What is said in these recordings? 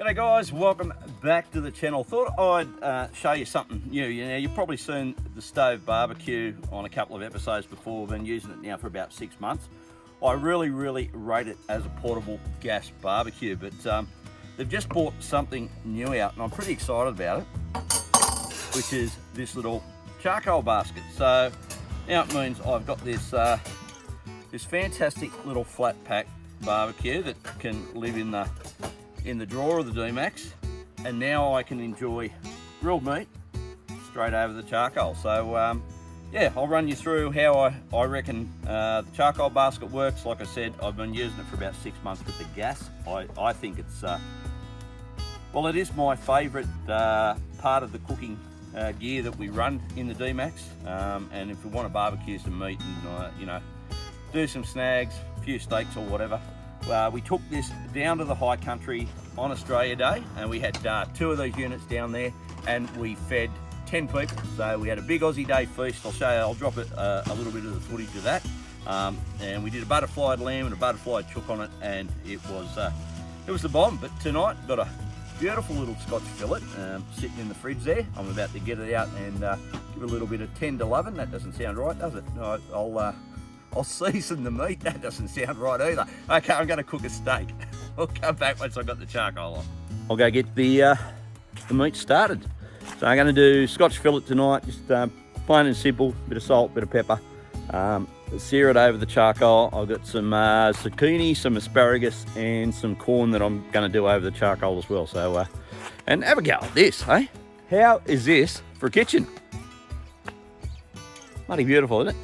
G'day guys, welcome back to the channel. Thought I'd show you something new. You've probably seen the STOV BBQ on a couple of episodes before. We've been using it now for about 6 months. I really rate it as a portable gas barbecue, but they've just brought something new out and I'm pretty excited about it, which is this little charcoal basket. So now it means I've got this this fantastic little flat pack barbecue that can live in the drawer of the D-Max, and now I can enjoy grilled meat straight over the charcoal. So yeah, I'll run you through how I reckon the charcoal basket works. Like I said, I've been using it for about 6 months with the gas. I think it's well, it is my favourite part of the cooking gear that we run in the D-Max, and if we want to barbecue some meat and you know, do some snags, a few steaks or whatever, we took this down to the high country on Australia Day, and we had 2 of these units down there, and we fed 10 people. So we had a big Aussie Day feast. I'll show you, I'll drop it a little bit of the footage of that. And we did a butterflied lamb and a butterflied chook on it, and it was the bomb. But tonight, got a beautiful little Scotch fillet sitting in the fridge there. I'm about to get it out and give it a little bit of tender loving. That doesn't sound right, does it? No, I'll season the meat. That doesn't sound right either. Okay, I'm going to cook a steak. I'll come back once I've got the charcoal on. I'll go get the meat started. So I'm going to do Scotch fillet tonight, just plain and simple, bit of salt, bit of pepper. Sear it over the charcoal. I've got some zucchini, some asparagus, and some corn that I'm going to do over the charcoal as well. So, and have a go at this, hey? How is this for a kitchen? Bloody beautiful, isn't it?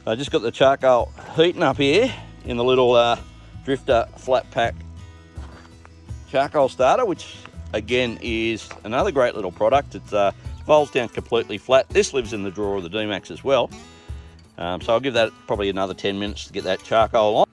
I just got the charcoal heating up here in the little Drifter Flat Pack charcoal starter, which again is another great little product. It folds down completely flat. This lives in the drawer of the D-Max as well. So I'll give that probably another 10 minutes to get that charcoal on.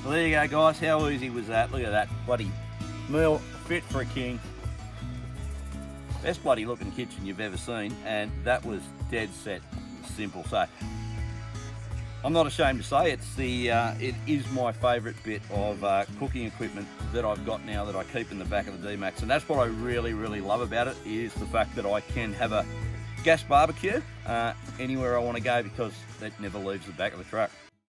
Well, there you go, guys. How easy was that? Look at that bloody meal, fit for a king. Best bloody looking kitchen you've ever seen, and that was dead set simple. So I'm not ashamed to say it is my favourite bit of cooking equipment that I've got now that I keep in the back of the D-Max, and that's what I really love about it, is the fact that I can have a gas barbecue anywhere I want to go, because it never leaves the back of the truck.